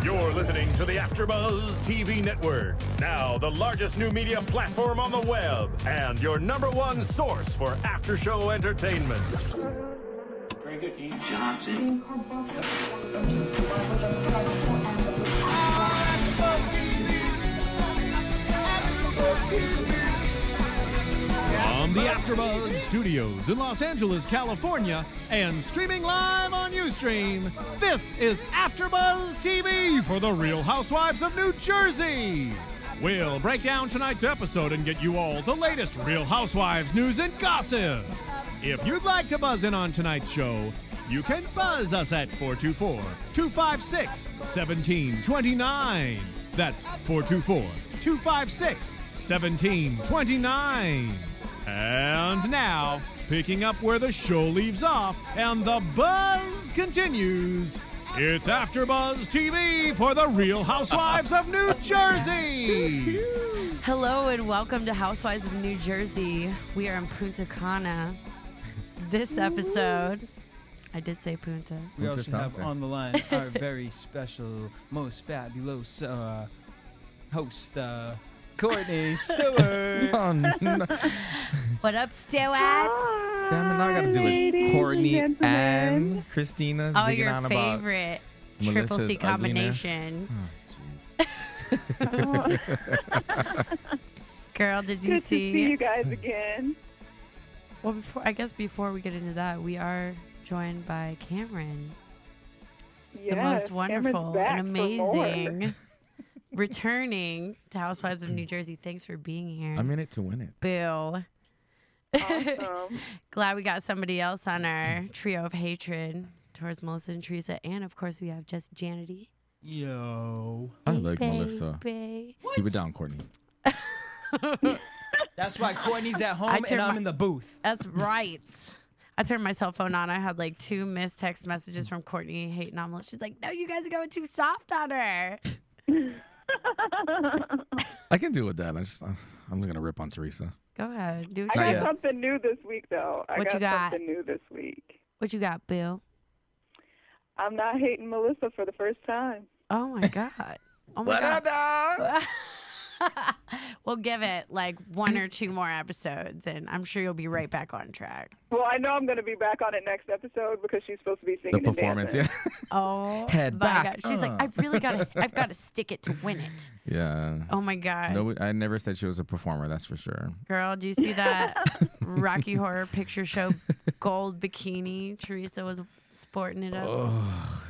You're listening to the AfterBuzz TV network, now the largest new media platform on the web, and your #1 source for after-show entertainment. Very good, King Johnson. From the AfterBuzz Studios in Los Angeles, California, and streaming live on Ustream, this is AfterBuzz TV for the Real Housewives of New Jersey. We'll break down tonight's episode and get you all the latest Real Housewives news and gossip. If you'd like to buzz in on tonight's show, you can buzz us at 424-256-1729. That's 424-256-1729. And now, picking up where the show leaves off and the buzz continues, it's AfterBuzz TV for the Real Housewives of New Jersey. Hello and welcome to Housewives of New Jersey. We are in Punta Cana. This episode, I did say Punta. We also have on the line our very special, most fabulous host, Courtney Stewart. Oh, no. What up, Stewart? Damn it, now I gotta do it. Courtney and Christina. Oh, digging your on favorite about triple Melissa's C combination. Oh, Girl, did you Good see? to see you guys again. Well, before we get into that, we are joined by Cameron, Yes, the most Cameron's wonderful back and for more. amazing, returning to Housewives of New Jersey. Thanks for being here. I'm in it to win it. Boo. Awesome. Glad we got somebody else on our trio of hatred towards Melissa and Teresa. And, of course, we have just Janity. Yo. I like Melissa. Baby. Keep it down, Courtney. That's why Courtney's at home and I'm in the booth. That's right. I turned my cell phone on. I had like 2 missed text messages from Courtney hating on Melissa. She's like, no, you guys are going too soft on her. I can deal with that. I'm just gonna rip on Teresa. Go ahead. Do I what got you yet. something new this week, though. What you got? Something new this week. What you got, Bill? I'm not hating Melissa for the first time. Oh, my God. Oh, my God. We'll give it like 1 or 2 more episodes, and I'm sure you'll be right back on track. Well, I know I'm going to be back on it next episode because she's supposed to be singing The performance, and yeah. Oh, Head my back. God. She's like, I've got to stick it to win it. Yeah. Oh, my God. No, I never said she was a performer, that's for sure. Girl, do you see that Rocky Horror Picture Show gold bikini? Teresa was sporting it up. Oh.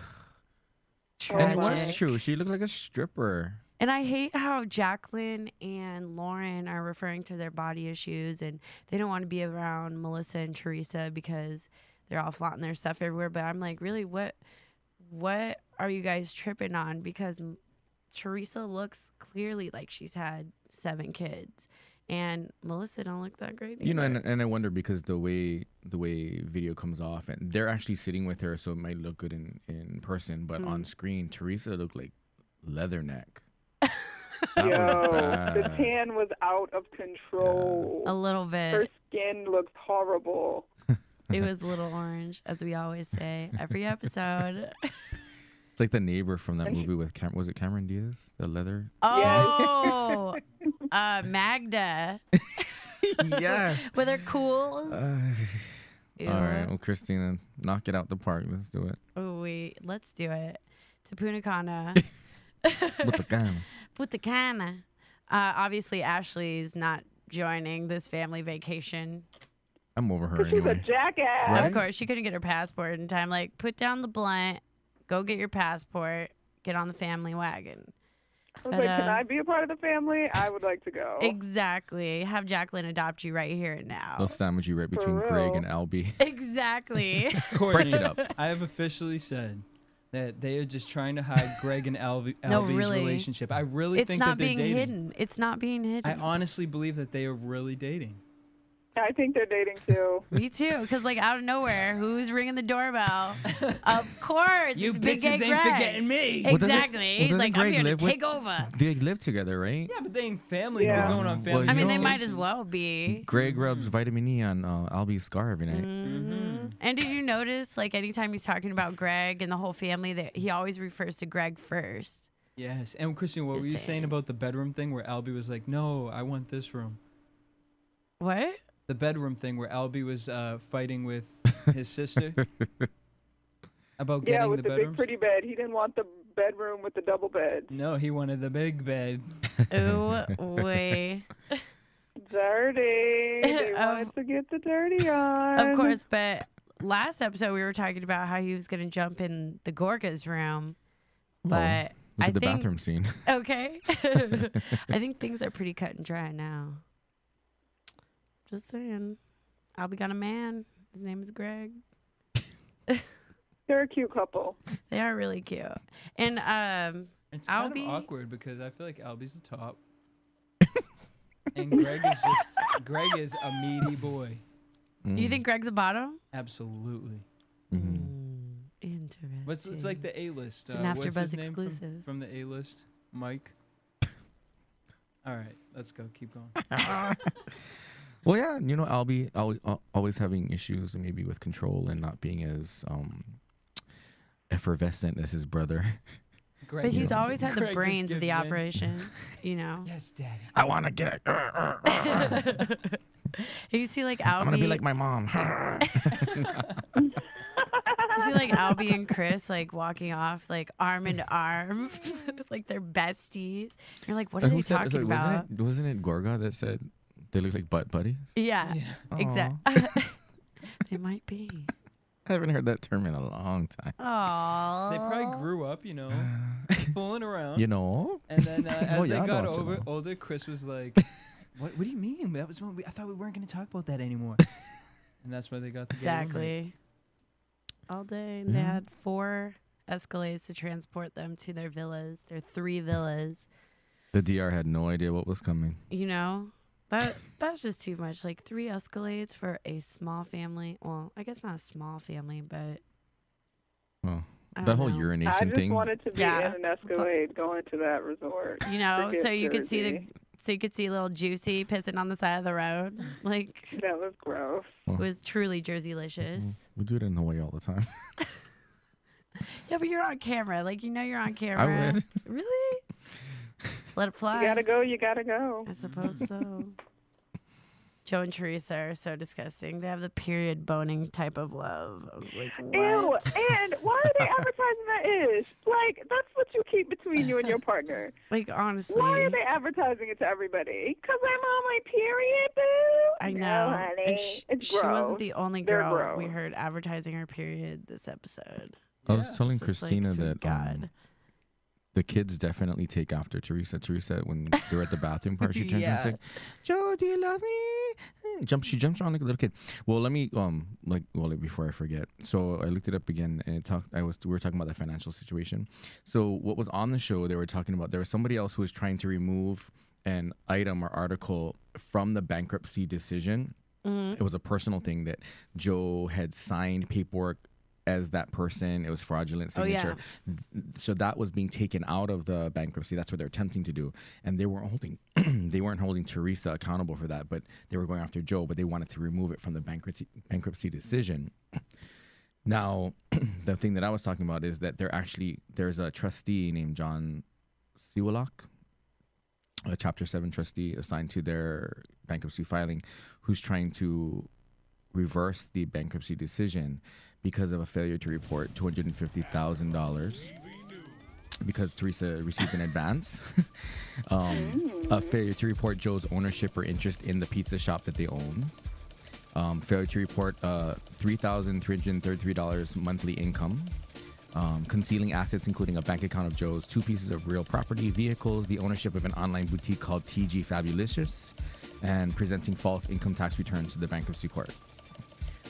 Tragic. And it was true. She looked like a stripper. And I hate how Jacqueline and Lauren are referring to their body issues, and they don't want to be around Melissa and Teresa because they're all flaunting their stuff everywhere. But I'm like, really, what are you guys tripping on? Because Teresa looks clearly like she's had 7 kids, and Melissa don't look that great either. You know, and I wonder because the way video comes off, and they're actually sitting with her, so it might look good in person, but on screen, Teresa looked like leatherneck. That was Yo, bad. the tan was out of control. A little bit. Her skin looked horrible. It was a little orange, as we always say every episode. It's like the neighbor from that movie with was it Cameron Diaz? The leather. Oh, Magda. Yeah. With her cools. All right, well, Christina, knock it out the park. Let's do it. Oh, wait. Let's do it. To Punta Cana. Punta Cana. Obviously, Ashley's not joining this family vacation. I'm over her She's anyway. a jackass. Right? Of course, she couldn't get her passport in time. Like, put down the blunt, go get your passport, get on the family wagon. I was like, can I be a part of the family? I would like to go. Exactly. Have Jacqueline adopt you right here and now. They'll sandwich you right between real. Greg and Albie. Exactly. Courtney, Break it up. I have officially said that they are just trying to hide Greg and Albie's really. relationship. I really It's think not that they're being dating. hidden. It's not being hidden. I honestly believe that they are really dating. I think they're dating too. Me too, because like out of nowhere, who's ringing the doorbell? Of course, You it's Big bitches Gay ain't Greg. forgetting me. Exactly. He's doesn't like, I'm Greg here to live with- take over. They live together, right? Yeah, but they ain't family. Yeah. We're going on Well, family. I mean, they know, might as well be. Greg rubs vitamin E on Albie's scar every night. And did you notice, like, anytime he's talking about Greg and the whole family, that he always refers to Greg first? Yes. And Christian, what Just were you saying. saying about the bedroom thing where Albie was like, no, I want this room? What? The bedroom thing where Albie was fighting with his sister about Yeah, getting with the the bedrooms. big pretty bed. He didn't want the bedroom with the double bed. No, he wanted the big bed. Ooh, way. Dirty. They wanted to get the dirty on. Of course, but last episode we were talking about how he was going to jump in the Gorga's room. But Look I at the think, bathroom scene. okay. I think things are pretty cut and dry now. Just saying. Albie got a man. His name is Greg. They're a cute couple. They are really cute. And It's kind Albie- of awkward because I feel like Albie's the top. And Greg is a meaty boy. you think Greg's a bottom? Absolutely. Interesting. It's like the A-list. It's an What's his AfterBuzz name exclusive. from the A-list? Mike. All right, let's go. Keep going. Well, yeah, you know, Albie always having issues maybe with control and not being as effervescent as his brother. Greg But he's just- always had the Greg just brains of the gives in. operation, you know. Yes, Daddy. I want to get it. You see, like I'm Albie. gonna be like my mom. You see, like Albie and Chris, like walking off, like arm in arm, like they're besties. You're like, what are they talking about? Wasn't it Gorga that said they look like butt buddies? Yeah, Aw. exactly. They might be. I haven't heard that term in a long time. Aww. They probably grew up, you know, fooling around. You know? And then as Oh, they yeah, got don't you know. older, Chris was like, "What do you mean? That was when I thought we weren't going to talk about that anymore." And that's why they got together. Exactly. All day. And they had 4 Escalades to transport them to their villas, their 3 villas. The DR had no idea what was coming. You know, that's just too much. Like 3 Escalades for a small family. Well, I guess not a small family, but Well, I that don't whole know. I urination just thing. wanted to be Yeah. in an Escalade going to that resort. You know, Forget so you could see Jersey. little Juicy pissing on the side of the road. Like, That was gross. it was truly Jersey-licious. We do it in Hawaii all the time. Yeah, but you're on camera. Like, you know you're on I camera. would. Really? Let it fly. You gotta go. You gotta go. I suppose so. Joe and Teresa are so disgusting. They have the period boning type of love. I was like, Ew, what? and why are they advertising that ish? Like, that's what you keep between you and your partner. Like, honestly. Why are they advertising it to everybody? Because I'm on my period, boo. I know. No, honey. And It's she gross. wasn't the only They're girl we gross. heard advertising her period this episode. I was telling It's just like, Christina sweet that God. the kids definitely take after Teresa. Teresa, when they were at the bathroom part, she turns Yeah. and says, "Joe, do you love me?" She jumps around like a little kid. Well, let me before I forget. So I looked it up again, and we were talking about the financial situation. So what was on the show? They were talking about there was somebody else who was trying to remove an item or article from the bankruptcy decision. It was a personal thing that Joe had signed paperwork as that person. It was fraudulent signature. So that was being taken out of the bankruptcy. That's what they're attempting to do. And they weren't holding Teresa accountable for that, but they were going after Joe, but they wanted to remove it from the bankruptcy decision. Now, the thing that I was talking about is that there's a trustee named John Siwalak, a Chapter 7 trustee assigned to their bankruptcy filing, who's trying to reverse the bankruptcy decision because of a failure to report $250,000 because Teresa received an advance. A failure to report Joe's ownership or interest in the pizza shop that they own. Failure to report $3,333 monthly income. Concealing assets including a bank account of Joe's, 2 pieces of real property, vehicles, the ownership of an online boutique called TG Fabulicious, and presenting false income tax returns to the bankruptcy court.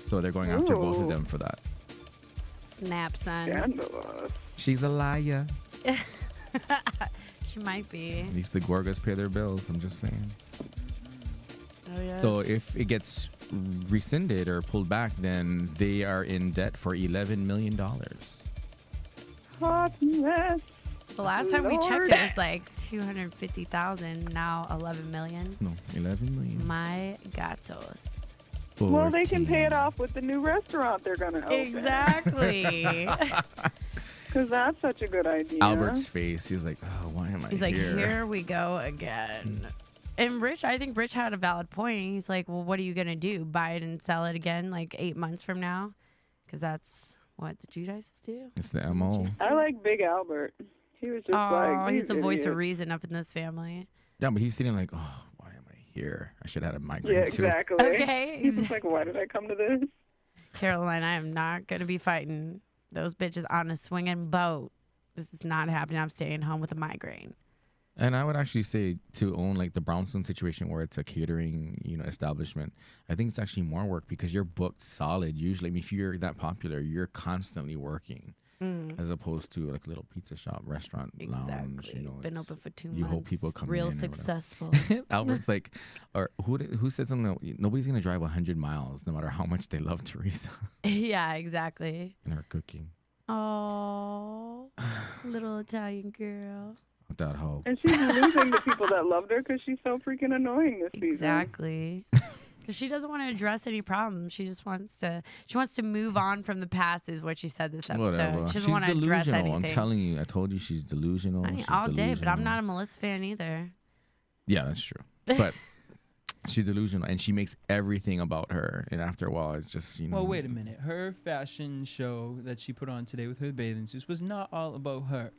So they're going after both of them for that. Snap, son. Scandalous. She's a liar. She might be. At least the Gorgas pay their bills, I'm just saying. Oh, yeah. So if it gets rescinded or pulled back, then they are in debt for $11 million. Hot mess. The last time we checked, it was like 250,000. Now 11 million. No, 11 million. My gatos. Well, they can pay it off with the new restaurant they're going to open. Exactly. Because that's such a good idea. Albert's face. He was like, "Oh, why am I He's here?" like, here we go again. And I think Rich had a valid point. He's like, well, what are you going to do? Buy it and sell it again like 8 months from now? Because that's what the Judices do. It's the MO. I like Big Albert. He was just like, he's the voice of idiots. reason up in this family. Yeah, but he's sitting like, "Oh, why am I here? I should have had a migraine Yeah, too." exactly. Okay. He's just like, why did I come to this? Caroline, I am not going to be fighting those bitches on a swinging boat. This is not happening. I'm staying home with a migraine. And I would actually say to own like the Brownstone situation where it's a catering, establishment. I think it's actually more work because you're booked solid. Usually, I mean, if you're that popular, you're constantly working, as opposed to like a little pizza shop, restaurant, lounge. Been open for 2 months. You hope people come real in. Real successful. Albert's like, or who said something? Nobody's gonna drive 100 miles, no matter how much they love Teresa Yeah, exactly. and her cooking. Oh, little Italian girl. Without hope. And she's losing the people that loved her because she's so freaking annoying this season. Exactly. Because she doesn't want to address any problems. She just wants to. She wants to move on from the past, is what she said this episode. Whatever. She doesn't She's want to address delusional. anything. I'm telling you. I told you she's delusional. I mean, She's all day, but I'm delusional. not a Melissa fan either. Yeah, that's true. But she's delusional, and she makes everything about her. And after a while, it's just Well, wait a minute. Her fashion show that she put on today with her bathing suits was not all about her.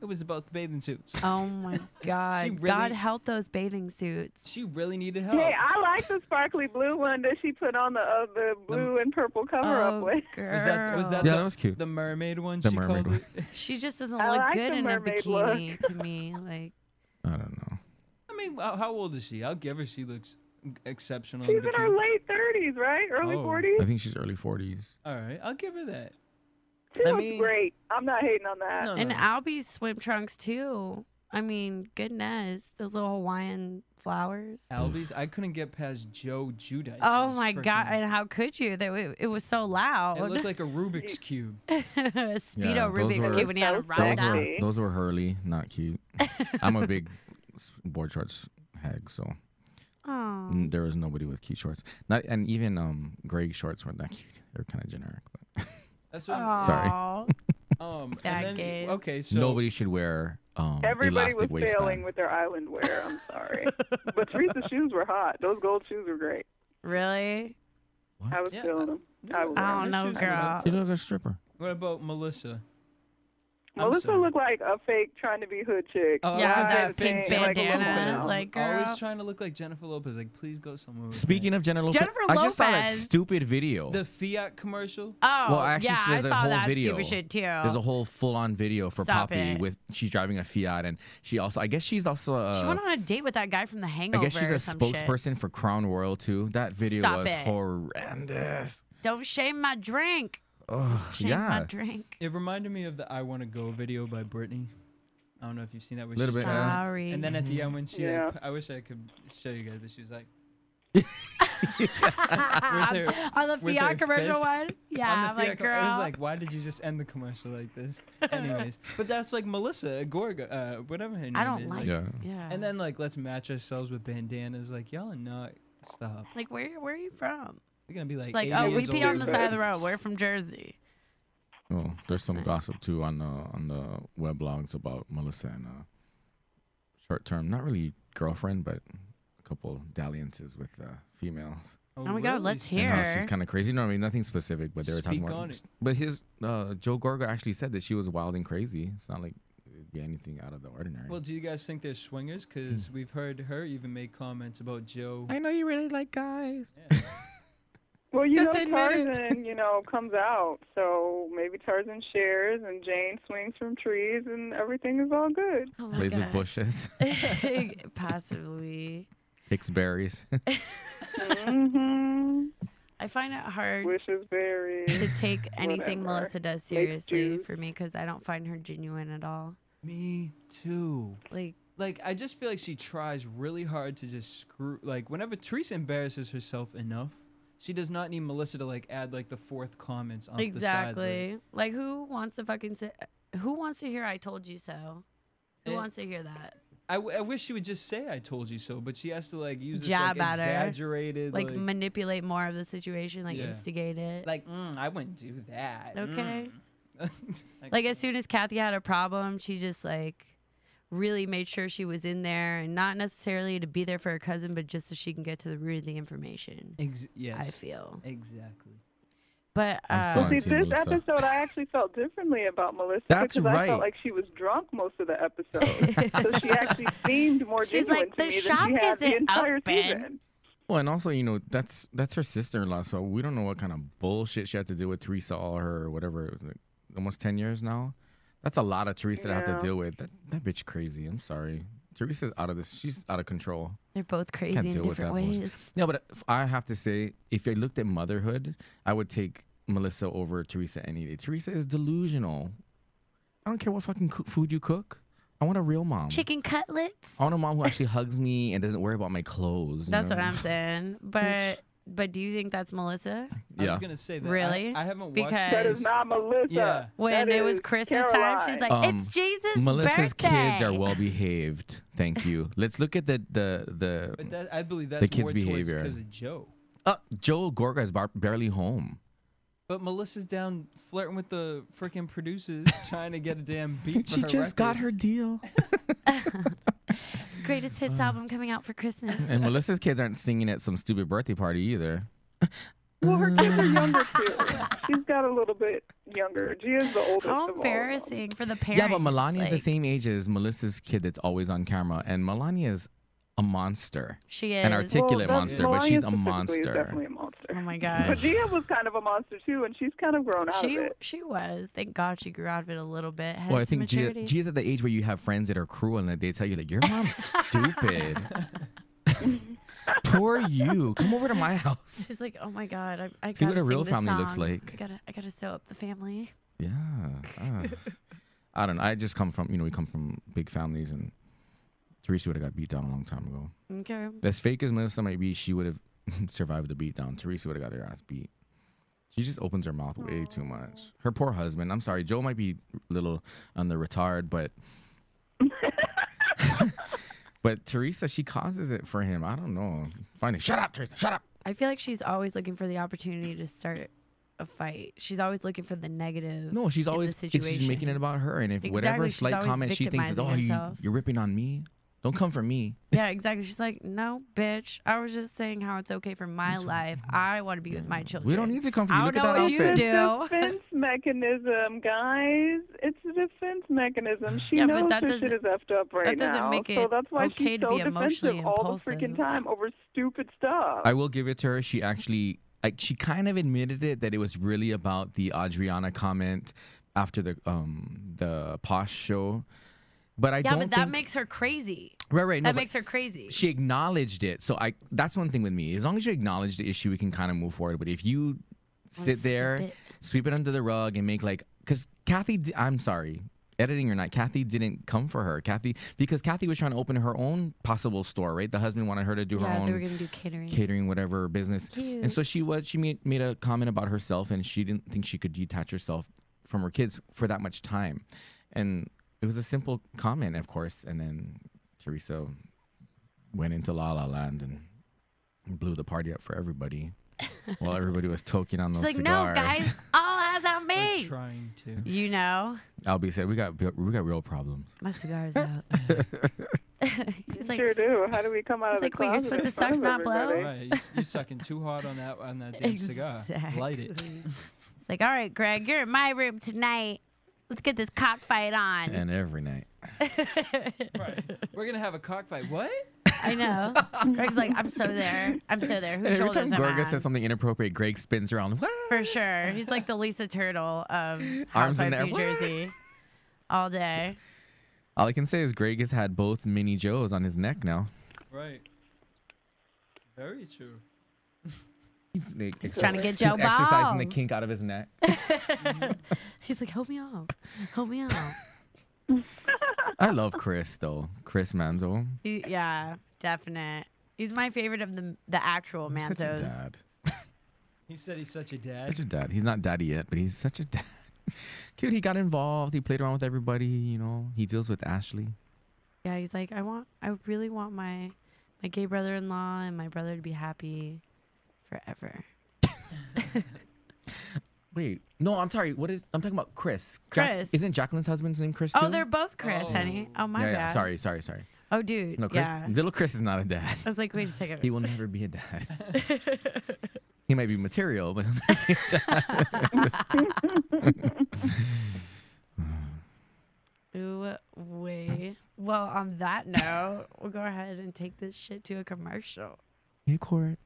It was about the bathing suits. Oh my God! She really- God help those bathing suits. She really needed help. Hey, I like the sparkly blue one that she put on the blue and purple cover up with. Girl. Was that Yeah, the, that was cute. the mermaid one? The she mermaid called it? She just doesn't I look like good the in a mermaid bikini to me. Like, I don't know. I mean, how old is she? I'll give her. She looks exceptional. She's in in her bikini. late 30s, right? Early Oh. 40s? I think she's early 40s. All right, I'll give her that. She I looks mean- great. I'm not hating on that. No, and no. Albie's swim trunks too. I mean, goodness, those little Hawaiian flowers. Albies, I couldn't get past Joe Judice. Oh my God! And how could you? It was so loud. It looked like a Rubik's Cube. Speedo Yeah, those Rubik's were- Cube when he had a Those ride were- out. Those were Hurley, not cute. I'm a big board shorts hag, so Oh. there was nobody with cute shorts. Not and even Greg shorts weren't that cute. They're kind of generic. But That's what. Aw. And Bad then, gays. okay, so nobody should wear Everybody elastic was failing waistband. with their island wear. I'm sorry. But Teresa's shoes were hot. Those gold shoes were great. Really? I was Yeah, feeling them. I would I wear don't them. know, shoes were girl. She looked like a stripper. What about Melissa? I'm Melissa sorry. looked like a fake trying to be hood chick. Oh, I was Yeah, gonna say that pink Jennifer bandana, Lopez. like, Always girl. trying to look like Jennifer Lopez. Like, please go somewhere. With Speaking of Jennifer Lopez, Jennifer I just saw that Lopez. stupid video. the Fiat commercial. Oh, Well, actually, yeah, I there's a saw whole that video. stupid shit too. There's a whole full-on video for Stop Poppy it. with she's driving a Fiat, and she also, I guess she's also she went on a date with that guy from The I Hangover. guess she's or a some spokesperson for Crown Royal too. That video Stop was it. horrendous. Shit. Don't shame my drink. Ugh, Shame my yeah. drink. It reminded me of the "I Want to Go" video by Britney. I don't know if you've seen that. Where Little she's bit, driving. yeah. Sorry. And then at the end when she, Yeah. like, I wish I could show you guys, but she was like, on the with Fiat her commercial fists one? Yeah, on the I'm like, Fiat girl. It was like, why did you just end the commercial like this? Anyways, but that's like Melissa Gorga, whatever her name I don't is. like Yeah. Yeah. And then like, let's match ourselves with bandanas. Like, y'all are not. Stop. like, where are you from? You're gonna be like, Like, 80 oh, we years peed old. on the side of the road. We're from Jersey. Oh, there's some gossip too on the weblogs about Melissa and short term, not really girlfriend, but a couple dalliances with females. Oh my God, let's And hear. how she's kind of crazy. No, I mean nothing specific, but they were talking Speak about. on it. But his Joe Gorga actually said that she was wild and crazy. It's not like it'd be anything out of the ordinary. Well, do you guys think they're swingers? Because we've heard her even make comments about Joe. I know you really like guys. Yeah. Well, you Just know, admit it. Tarzan, comes out. So maybe Tarzan shares and Jane swings from trees and everything is all good. Oh my Plays with God. bushes, Possibly. picks berries. Mm-hmm. I find it hard Wishes berries. to take anything Whatever. Melissa does Makes seriously juice. for me because I don't find her genuine at all. Me too. Like, like, I just feel like she tries really hard to just screw. Like, whenever Teresa embarrasses herself enough, she does not need Melissa to like add like the fourth comments on the side. Exactly. Like, who wants to fucking say? Who wants to hear "I told you so"? Who wants to hear that? I wish she would just say "I told you so," but she has to like use this Jab like at her. exaggerated, Like manipulate more of the situation, like Yeah. instigate it. like I wouldn't do that. Okay. Like as soon as Kathy had a problem, she just like really made sure she was in there, and not necessarily to be there for her cousin, but just so she can get to the root of the information. Yes, I feel. exactly. But I'm Well, sorry. see, Auntie this Melissa. episode, I actually felt differently about Melissa That's because I right. felt like she was drunk most of the episode. So she actually seemed more She's genuine like, to "The me shop than she had the isn't entire open." season. Well, and also, you know, that's her sister-in-law, so we don't know what kind of bullshit she had to deal with Teresa all her whatever, like, almost 10 years now. That's a lot of Teresa to have Yeah. to deal with. That bitch crazy. I'm sorry. Teresa's out of this. She's out of control. they're both crazy Can't in deal with different that bullshit. ways. No, but I have to say, if I looked at motherhood, I would take Melissa over Teresa any day. Teresa is delusional. I don't care what fucking food you cook. I want a real mom. Chicken cutlets. I want a mom who actually hugs me and doesn't worry about my clothes. That's what I'm saying. But do you think that's Melissa? I Yeah. was gonna say that. Really? I haven't watched. Because- That is not Melissa. Yeah. When That it was is Christmas Caroline. time, she's like, "It's Jesus' Melissa's birthday." kids are well behaved. Thank you. Let's look at the But I believe that's kids' more behavior. because of Joe. Joel Gorga is barely home. But Melissa's down flirting with the freaking producers, trying to get a damn beat. For She her just got record. her deal. Greatest hits album coming out for Christmas. And Melissa's kids aren't singing at some stupid birthday party either. Well, her kids are younger too. She's got a little bit younger. Gia's the oldest How of all of them. embarrassing for the parents. Yeah, but Melania's the like, same age as Melissa's kid that's always on camera. And Melania is a monster. She is. An articulate Well, monster, but Melania she's a specifically is monster. definitely a monster. Oh my But gosh. Gia was kind of a monster too, and she's kind of grown out of it. She was. Thank God she grew out of it a little bit. Had Well, I some think maturity. Gia's at the age where you have friends that are cruel and that they tell you, like, your mom's stupid. Poor you. Come over to my house. She's like, oh my God, I See what gotta a real sing this family looks song. like. I gotta sew up the family. Yeah. I don't know. I just come from, we come from big families, and Teresa would have got beat down a long time ago. Okay. As fake as Melissa might be, she would have survived the beat down. Teresa would have got her ass beat. She just opens her mouth way too much. Her poor husband. I'm sorry. Joe might be a little on the retard, but but Teresa, she causes it for him. I don't know. Fine. Shut up, Teresa. Shut up. I feel like she's always looking for the opportunity to start a fight. She's always looking for the negative. No, she's in the always situation. she's making it about her. And if Exactly, whatever she's slight always comment she thinks is, victimizing oh, herself. you're ripping on me, don't come for me. Yeah, exactly. She's like, no, bitch. I was just saying how it's okay for my life. I want to be with my children. We don't need to come for you. I Look don't at know that what you outfit. do. Defense mechanism, guys. It's a defense mechanism. She Yeah, but knows that her shit is effed up right that doesn't now. make So it that's why okay she's to so be emotionally defensive all the freaking impulsive. time over stupid stuff. I will give it to her. She actually, she kind of admitted it, that it was really about the Adriana comment after the Posh show. But I Yeah, don't but that think, makes her crazy. right. No, That but makes her crazy. she acknowledged it. So that's one thing with me. As long as you acknowledge the issue, we can kind of move forward. But if you sit there, sweep it under the rug and make because Kathy, I'm sorry, editing or not, Kathy didn't come for her. Because Kathy was trying to open her own possible store, right? The husband wanted her to do her Yeah, own they were gonna do catering. whatever business. Cute. And so she made a comment about herself, and she didn't think she could detach herself from her kids for that much time. And it was a simple comment, of course. And then Teresa went into La La Land and blew the party up for everybody while everybody was toking on those She's like, cigars. no, guys, all eyes on We're me. trying to. You know, Albie said, we got real problems. my cigar's out. He's like, sure do. How do we come out of He's the like, wait, you're closet supposed in to front suck, of not blow? everybody? Right, you sucking too hard on that damn cigar. Light it. It's like, all right, Greg, you're in my room tonight. Let's get this cockfight on. And every night. Right. We're gonna have a cockfight. What? I know. Greg's like, I'm so there. I'm so there. And Whose every shoulders time am I Gorga on? says something inappropriate, Greg spins around. What? For sure. He's like the Lisa Turtle of Arms in Housewives there. New What? Jersey. All day. All I can say is Greg has had both mini Joes on his neck now. Right. Very true. He's trying to get Joe He's exercising the balls. kink out of his neck. He's like, help me out. Help me out. I love Chris though. Chris Manzo. Yeah, definite. He's my favorite of the actual He's such a Manzos. dad. He said he's such a dad. Such a dad. He's not daddy yet, but he's such a dad. Cute. He got involved. He played around with everybody. You know, he deals with Ashley. Yeah, he's like, I really want my gay brother-in-law and my brother to be happy forever. Wait, no, I'm sorry. I'm talking about Chris. Chris. Isn't Jacqueline's husband's name Chris too? Oh, they're both Chris, honey. Oh, my yeah, bad. Sorry. Oh, dude. No, Chris. Yeah. Little Chris is not a dad. I was like, wait a second. He will never be a dad. He might be material, but he'll never be a dad. Ooh, wait. Well, on that note, we'll go ahead and take this shit to a commercial. Hey, Court.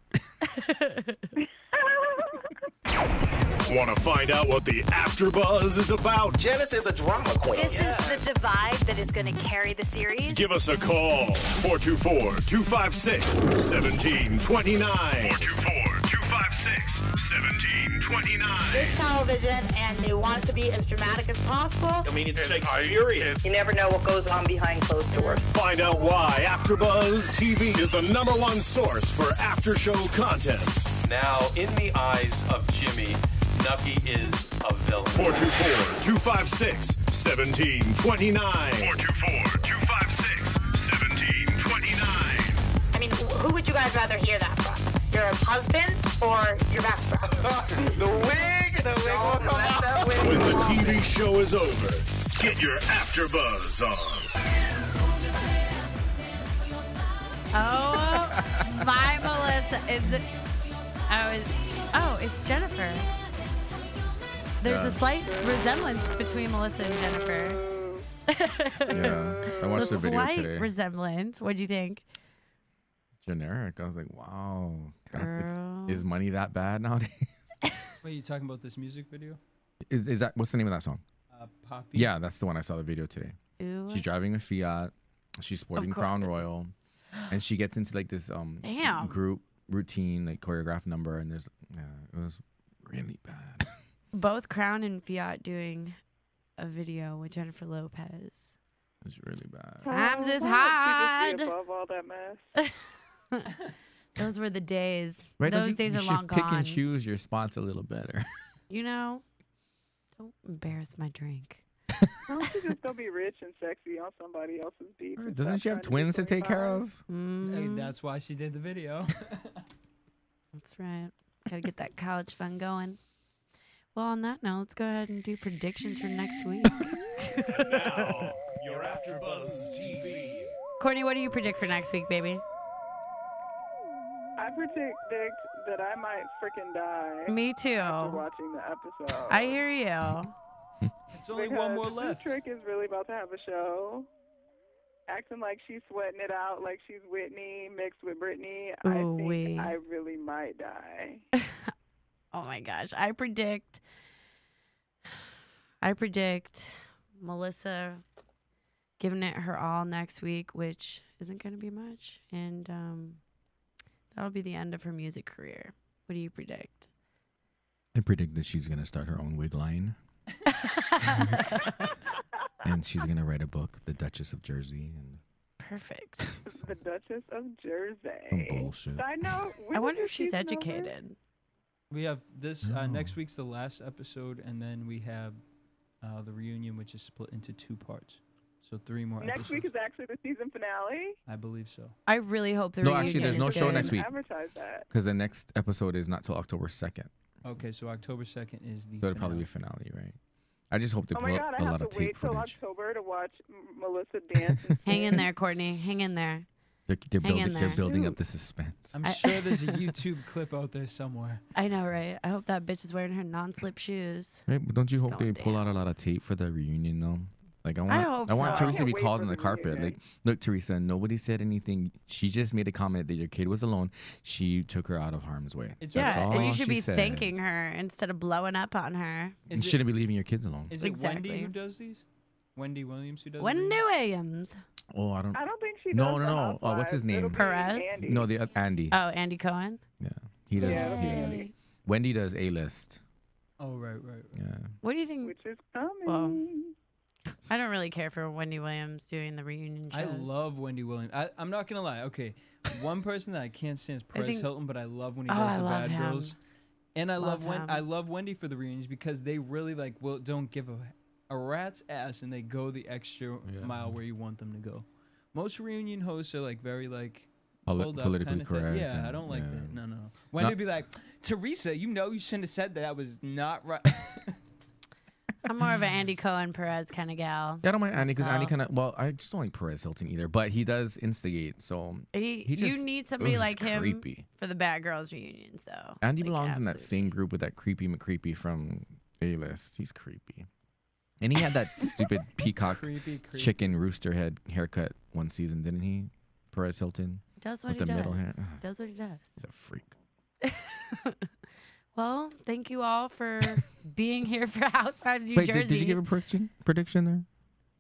Want to find out what the AfterBuzz is about? Janice is a drama queen. This is the divide that is going to carry the series. Give us a call. 424-256-1729. 424-256-1729. It's television, and they want it to be as dramatic as possible. I mean, it's Shakespearean. You never know what goes on behind closed doors. Find out why AfterBuzz TV is the #1 source for after-show content. Now, in the eyes of Jimmy, Nucky is a villain. 424-256-1729. 424-256-1729. I mean, who would you guys rather hear that from? Your husband or your best friend? The wig will come out. When the TV show is over, get your AfterBuzz on. Oh, my Melissa is. It's Jennifer. There's a slight resemblance between Melissa and Jennifer. Yeah, I watched the video slight today. resemblance. What'd you think? Generic. I was like, wow. Girl. Is money that bad nowadays? Wait, you talking about this music video? Is that what's the name of that song? Poppy. Yeah, that's the one I saw the video today. Ooh. She's driving a Fiat. She's sporting Crown Royal, and she gets into like this Damn. group routine, like choreographed number, and it was really bad. Both Crown and Fiat doing a video with Jennifer Lopez. It was really bad. Times is Be hard. above all that mess. Those were the days. Right? Those you days are should long pick gone. and choose your spots a little better. You know, don't embarrass my drink. Why don't you just go be rich and sexy on somebody else's beat? and Doesn't stop she have trying twins be to take care 25? of? Hey, that's why she did the video. That's right. Gotta get that college fund going. Well, on that note, let's go ahead and do predictions for next week. Now, your AfterBuzz TV. Courtney, what do you predict for next week, baby? I predict that I might freaking die Me too. after watching the episode. I hear you. It's only one more left. Trick is really about to have a show. Acting like she's sweating it out, like she's Whitney mixed with Britney. I Ooh-wee. think I really might die. Oh my gosh. I predict Melissa giving it her all next week, which isn't going to be much. And that'll be the end of her music career. What do you predict? I predict that she's gonna start her own wig line. And she's gonna write a book, The Duchess of Jersey, and Perfect. The Duchess of Jersey. some bullshit. Side note, I wonder if she's season over? educated. We have this No. next week's the last episode, and then we have the reunion, which is split into 2 parts. So 3 more Next episodes. week is actually the season finale. I believe so. I really hope the No, reunion actually, there's is no show good. next week. Advertise that. Because the next episode is not till October 2nd. Okay, so October 2nd is the So it'll probably be finale, right? I just hope they Oh put my God, a I lot have of to wait tape till footage. October to watch Melissa dance. and Hang in sing. there, Courtney. Hang in there. They're Hang in they're there. building up the suspense. I'm sure there's a YouTube clip out there somewhere. I know, right? I hope that bitch is wearing her non-slip shoes. Right? But don't you hope going they pull out a lot of tape for the reunion though? Like I hope want so. Teresa to be Can't wait called for on the the carpet. reunion. Like, look, Teresa, nobody said anything. She just made a comment that your kid was alone. She took her out of harm's way. It's That's Yeah, all and you should she be said. thanking her instead of blowing up on her. You shouldn't be leaving your kids alone. Is it Wendy Exactly. who does these? Wendy Williams who does Wendy these? Williams. Oh, I don't. I don't think she No, does no, the no. Oh, what's his Housewives. name? It'll be Perez? Andy. No, the Andy. Oh, Andy Cohen. Yeah, he does. Yeah, he does. Andy. Wendy does A-list. Oh, right. Yeah. What do you think? Which is coming. Well, I don't really care for Wendy Williams doing the reunion shows. I love Wendy Williams. I'm not gonna lie. Okay, one person that I can't stand is Perez Hilton, but I love when he does the Bad Girls. And I love Wendy for the reunions because they really don't give a rat's ass and they go the extra mile where you want them to go. Most reunion hosts are very politically correct. Yeah, I don't like that. No. Wendy would be like, Teresa, you shouldn't have said that. That was not right. I'm more of an Andy Cohen Perez kind of gal. Yeah, I don't mind Andy because Andy kind of I just don't like Perez Hilton either, but he does instigate. So you need somebody like him for the Bad Girls reunions, though. Andy belongs in that same group with that creepy McCreepy from A-List. He's creepy, and he had that stupid peacock creepy. Chicken rooster head haircut one season, didn't he? Perez Hilton does what with the middle hair. Does what he does. He's a freak. Well, thank you all for being here for Housewives New Jersey. Did you give a prediction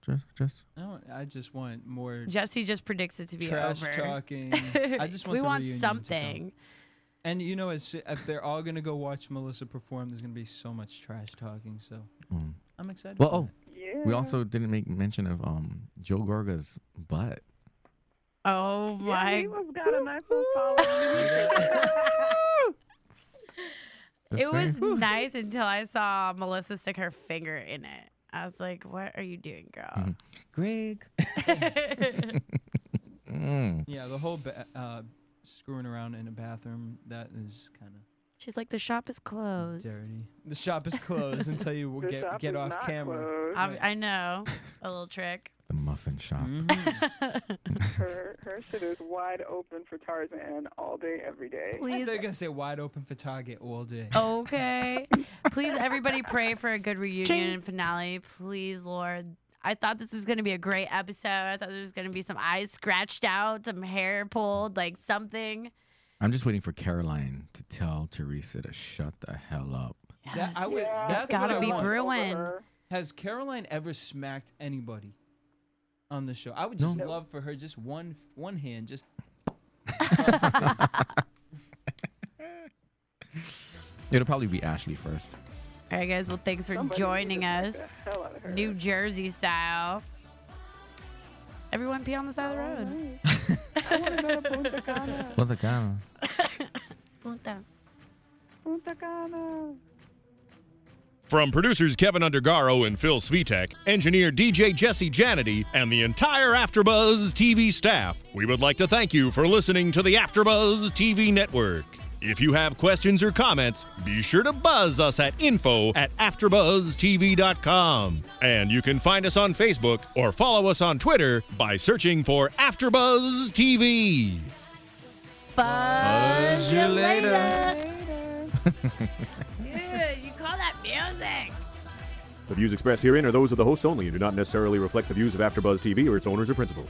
there? Jess? No, I just want more. Jesse just predicts it to be trash over. talking. I just want we the want reunion something. And if they're all gonna go watch Melissa perform, there's gonna be so much trash talking. So I'm excited. Well, we also didn't make mention of Joe Gorga's butt. Oh my! He got a nice little follow. It was nice until I saw Melissa stick her finger in it. I was like, what are you doing, girl? Greg. Yeah, the whole screwing around in a bathroom, that is kind of... She's like, the shop is closed. Dirty. The shop is closed until you get off camera. I know. A little trick. The muffin shop. Her shit is wide open for Tarzan all day, every day. Please. They're going to say wide open for Target all day. Okay. Please, everybody pray for a good reunion and finale. Please, Lord. I thought this was going to be a great episode. I thought there was going to be some eyes scratched out, some hair pulled, like something. I'm just waiting for Caroline to tell Teresa to shut the hell up. Yes. That's got to be want. brewing. Has Caroline ever smacked anybody on the show? I would just love for her just one hand, just. It'll probably be Ashley first. All right, guys. Well, thanks for joining us. New Jersey style. Everyone pee on the side of the road. I want to go to Punta Cana. Punta Cana. Punta Cana. From producers Kevin Undergaro and Phil Svitek, engineer DJ Jesse Janity, and the entire AfterBuzz TV staff, we would like to thank you for listening to the AfterBuzz TV network. If you have questions or comments, be sure to buzz us at info@AfterBuzzTV.com. And you can find us on Facebook or follow us on Twitter by searching for AfterBuzz TV. Buzz you later. Dude, you call that music? The views expressed herein are those of the hosts only and do not necessarily reflect the views of AfterBuzz TV or its owners or principals.